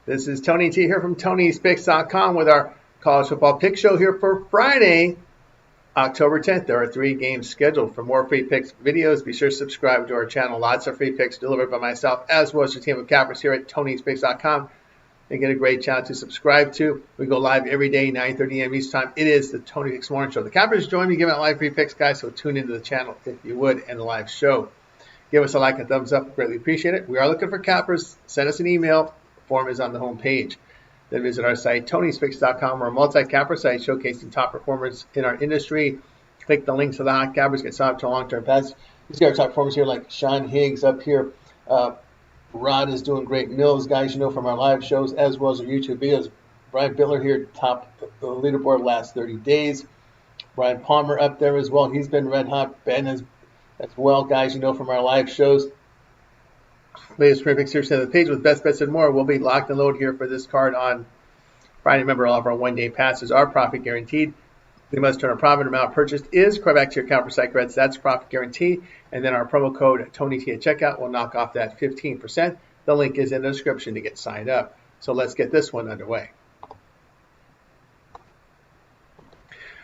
This is Tony T here from Tony'sPicks.com with our college football pick show here for Friday, October 10th. There are 3 games scheduled. For more free picks videos, be sure to subscribe to our channel. Lots of free picks delivered by myself as well as the team of cappers here at Tony'sPicks.com. And get a great channel to subscribe to. We go live every day, 9:30 a.m. Eastern Time. It is the Tony Picks Morning Show. The cappers join me giving out live free picks, guys, so tune into the channel if you would and the live show. Give us a like and thumbs up. Greatly appreciate it. We are looking for cappers. Send us an email. Form is on the home page. Then visit our site, Tony'sPicks.com. We're a multi-capper site showcasing top performers in our industry. Click the links to the hot cappers. Get signed up to a long-term pass. You see our top performers here like Sean Higgs up here. Rod is doing great. Mills, guys, you know from our live shows as well as our YouTube videos. Brian Biller here, top the leaderboard last 30 days. Brian Palmer up there as well. He's been red hot. Ben as well, guys, you know from our live shows. Latest free picks here to the page with best bets and more. We'll be locked and loaded here for this card on Friday. Remember, all of our one-day passes are profit guaranteed. They must turn a profit amount purchased is correct back to your account for site credits. That's profit guarantee. And then our promo code TonyT at checkout will knock off that 15%. The link is in the description to get signed up. So let's get this one underway. All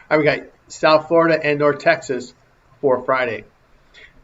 right, we got South Florida and North Texas for Friday.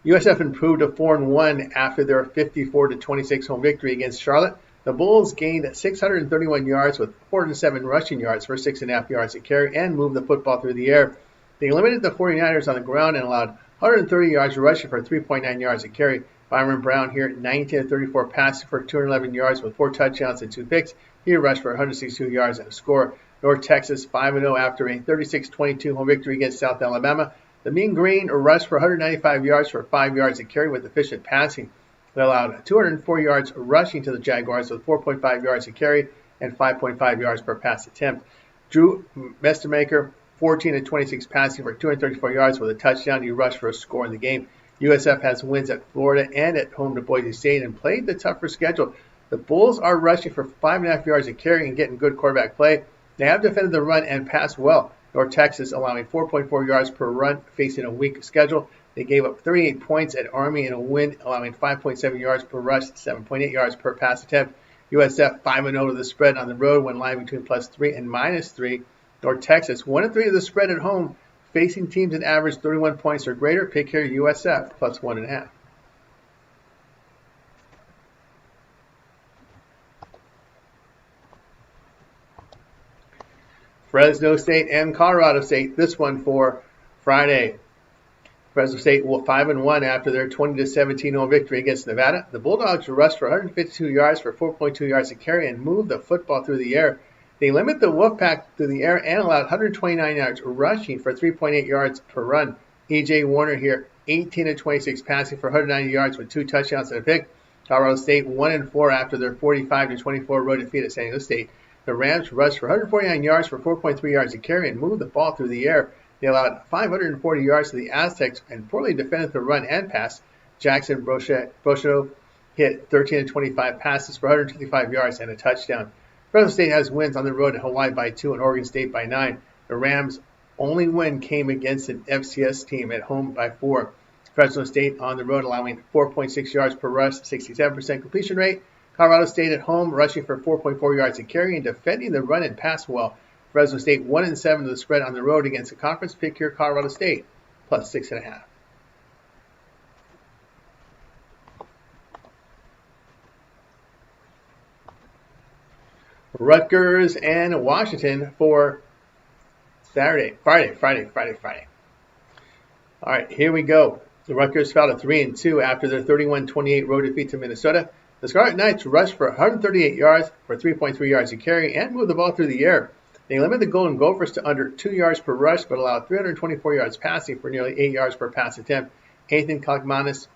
USF improved to 4-1 after their 54-26 home victory against Charlotte. The Bulls gained 631 yards with 407 rushing yards for 6.5 yards a carry and moved the football through the air. They limited the 49ers on the ground and allowed 130 yards rushing for 3.9 yards a carry. Byron Brown here, 19-34 passing for 211 yards with 4 touchdowns and 2 picks. He rushed for 162 yards and a score. North Texas 5-0 after a 36-22 home victory against South Alabama. The Mean Green rushed for 195 yards for 5 yards a carry with efficient passing. They allowed 204 yards rushing to the Jaguars with 4.5 yards a carry and 5.5 yards per pass attempt. Drew Mestermaker, 14-26 passing for 234 yards with a touchdown. He rushed for a score in the game. USF has wins at Florida and at home to Boise State and played the tougher schedule. The Bulls are rushing for 5.5 yards a carry and getting good quarterback play. They have defended the run and pass well. North Texas allowing 4.4 yards per run, facing a weak schedule. They gave up 38 points at Army in a win, allowing 5.7 yards per rush, 7.8 yards per pass attempt. USF 5-0 to the spread on the road when lying between +3 and -3. North Texas 1-3 to the spread at home, facing teams that average 31 points or greater. Pick here USF +1.5. Fresno State and Colorado State. This one for Friday. Fresno State 5-1 after their 20-17 home victory against Nevada. The Bulldogs rushed for 152 yards for 4.2 yards a carry and moved the football through the air. They limit the Wolfpack through the air and allowed 129 yards rushing for 3.8 yards per run. E.J. Warner here, 18-26 passing for 190 yards with 2 touchdowns and a pick. Colorado State 1-4 after their 45-24 road defeat at San Diego State. The Rams rushed for 149 yards for 4.3 yards a carry and moved the ball through the air. They allowed 540 yards to the Aztecs and poorly defended the run and pass. Jackson Brocheau hit 13-25 passes for 155 yards and a touchdown. Fresno State has wins on the road at Hawaii by 2 and Oregon State by 9. The Rams' only win came against an FCS team at home by 4. Fresno State on the road allowing 4.6 yards per rush, 67% completion rate. Colorado State at home rushing for 4.4 yards a carry and defending the run and pass well. Fresno State 1-7 to the spread on the road against a conference pick here, Colorado State, +6.5. Rutgers and Washington for Friday. All right, here we go. The Rutgers fell to 3-2 after their 31-28 road defeat to Minnesota. The Scarlet Knights rushed for 138 yards for 3.3 yards a carry and moved the ball through the air. They limited the Golden Gophers to under 2 yards per rush, but allowed 324 yards passing for nearly 8 yards per pass attempt. Ethan Kalkmanis,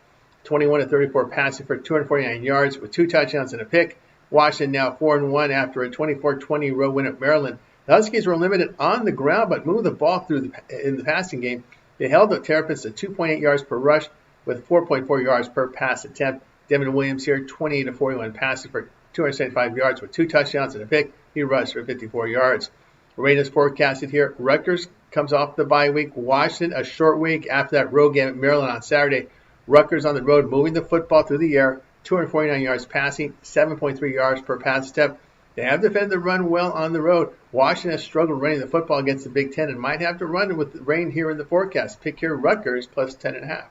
21-34 passing for 249 yards with 2 touchdowns and a pick. Washington now 4-1 after a 24-20 road win at Maryland. The Huskies were limited on the ground, but moved the ball through in the passing game. They held the Terrapins to 2.8 yards per rush with 4.4 yards per pass attempt. Devin Williams here, 28-41 passing for 275 yards with 2 touchdowns and a pick. He rushed for 54 yards. Rain is forecasted here. Rutgers comes off the bye week. Washington, a short week after that road game at Maryland on Saturday. Rutgers on the road, moving the football through the air. 249 yards passing, 7.3 yards per pass attempt. They have defended the run well on the road. Washington has struggled running the football against the Big Ten and might have to run with rain here in the forecast. Pick here Rutgers plus 10.5.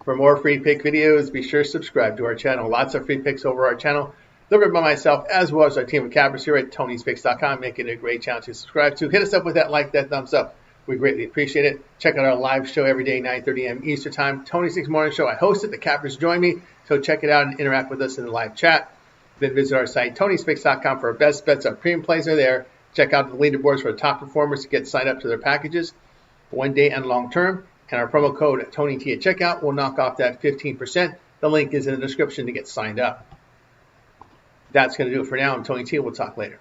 For more free pick videos, be sure to subscribe to our channel. Lots of free picks over our channel, delivered by myself as well as our team of cappers here at Tony'sPicks.com, making it a great channel to subscribe to. Hit us up with that like, that thumbs up. We greatly appreciate it. Check out our live show every day, 9:30 a.m. Eastern Time. Tony's Picks Morning Show. I host it. The cappers join me. So check it out and interact with us in the live chat. Then visit our site, Tony'sPicks.com, for our best bets. Our premium plays are there. Check out the leaderboards for the top performers to get signed up to their packages, one day and long term. And our promo code TonyT at checkout will knock off that 15%. The link is in the description to get signed up. That's going to do it for now. I'm Tony T. We'll talk later.